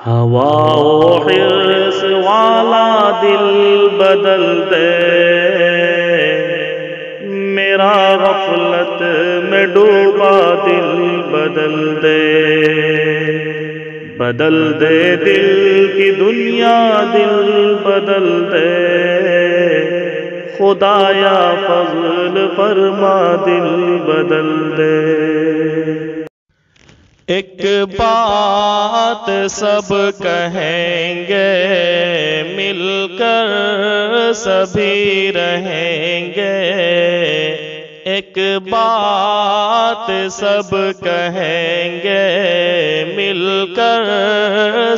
ہوا و حرص والا دل بدل دے، میرا غفلت میں ڈوبا دل بدل دے، بدل دے دل کی دنیا دل بدل دے، خدایا فضل فرما دل بدل دے۔ ایک بات سب کہیں گے، مل کر سبھی رہیں گے، ایک بات سب کہیں گے، مل کر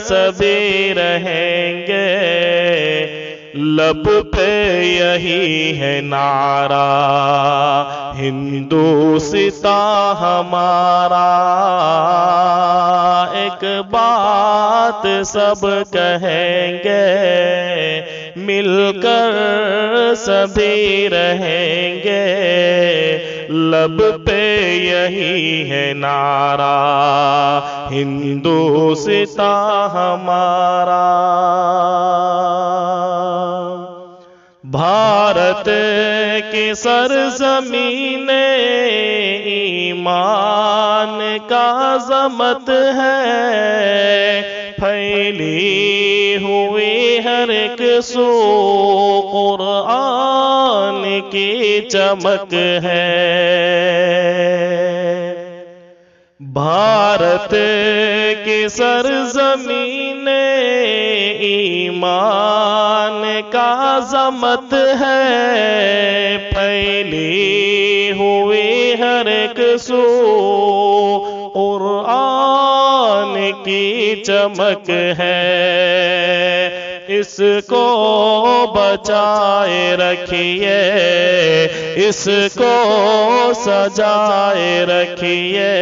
سبھی رہیں گے، لب پہ یہی ہے نعرہ ہندوستاں ہمارا، ایک بات سب کہیں گے، مل کر سبھی رہیں گے، لب پہ یہی ہے نعرہ ہندوستاں ہمارا۔ بھارت کی سرزمین ایمان کا عظمت ہے، پھیلی ہوئی ہر ایک سو قرآن کی چمک ہے، بھارت کی سرزمین ایمان کا عظمت ہے، پھیلی ہوئی ہر ایک سو قرآن کی چمک ہے، اس کو بچائے رکھیے، اس کو سجائے رکھیے،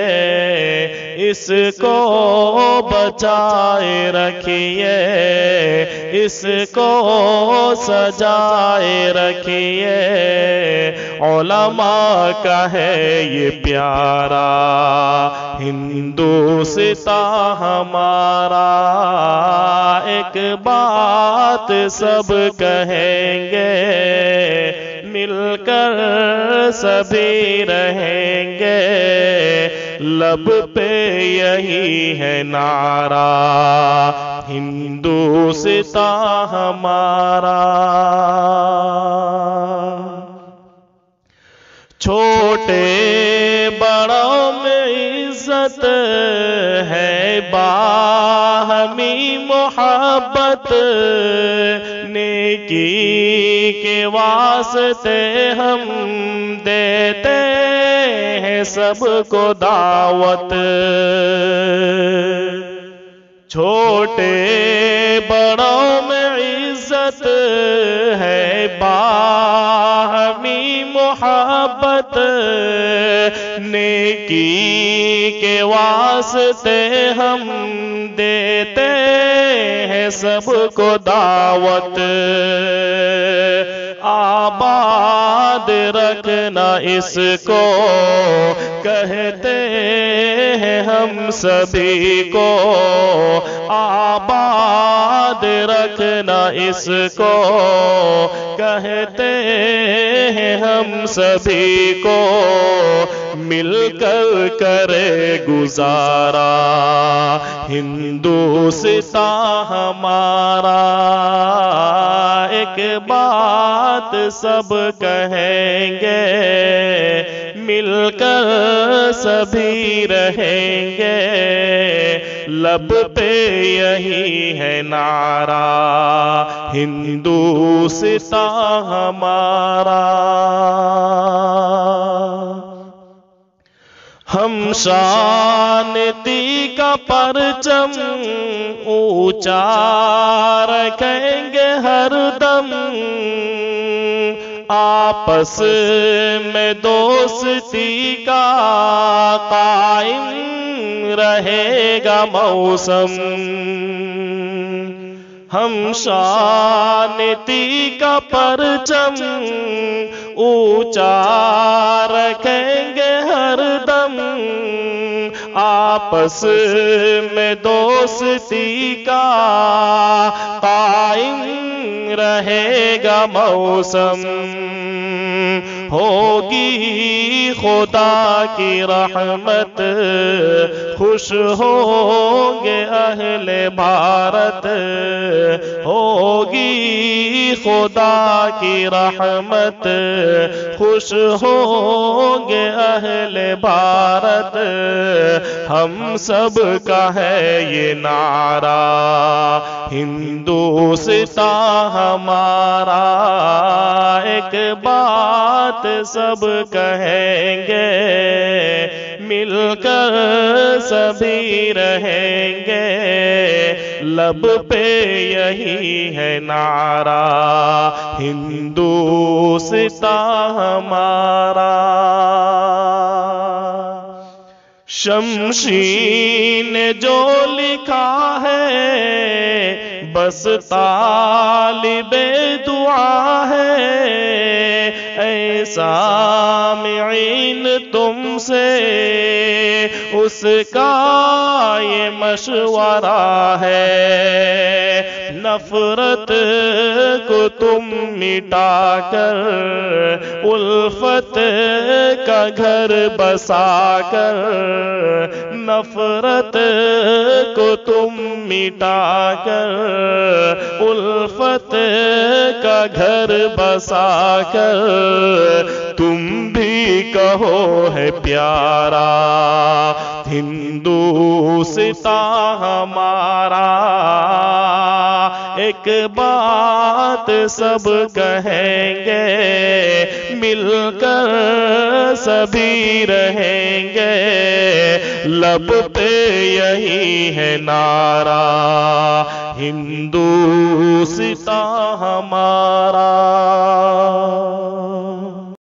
اس کو بچائے رکھیے، اس کو سجائے رکھیے، علماء کا ہے یہ پیارا ہندوستاں ہمارا، ایک بات سب کہیں گے، مل کر سبھی رہیں گے، لب پہ یہی ہے نعرہ ہندوستاں ہمارا۔ چھوٹے بڑوں میں عزت ہے، باہمی محبت، نیکی کے واسطے ہم دیتے ہیں سب کو دعوت، چھوٹے بڑوں میں عزت ہے، باہمی محبت، نیکی کے واسطے ہم دیتے ہیں سب کو دعوت، آباد رکھنا اس کو کہتے ہیں ہم سبھی کو، آباد رکھنا اس کو کہتے ہیں ہم سبھی کو، مل کر کرے گزارا ہندوستاں ہمارا، ایک بات سب کہیں گے، مل کر سبھی رہیں گے، لب پہ یہی ہے نعرہ ہندوستاں ہمارا۔ ہم شانتی کا پرچم اونچا رکھیں گے ہر دم، آپس میں دوستی کا قائم رہے گا موسم، ہم شانتی کا پرچم اونچا رکھیں گے ہر دم، آپس میں دوستی کا قائم رہے گا موسم، ہوگی خدا کی رحمت، خوش ہوں گے اہل بھارت، ہوگی خدا کی رحمت، خوش ہوں گے اہل بھارت، ہم سب کا ہے یہ نعرہ، ہندوستان ہمارا، ایک بات سب کہیں گے، مل کر سبھی رہیں گے، لب پہ یہی ہے نعرہ، ہندوستان ہمارا۔ شمشیر نے جو لکھا ہے بس طالب دعا ہے، اے سامعین تم سے اس کا یہ مشورہ ہے، نفرت کو تم مٹا کر الفت کا گھر بسا کر، نفرت کو تم مٹا کر الفت کا گھر بسا کر، تم بھی کہو ہے پیارا ہندوستان ہمارا، ایک بات سب کہیں گے، مل کر سبھی رہیں گے، لب پہ یہی ہے نعرہ، ہندوستان ہمارا۔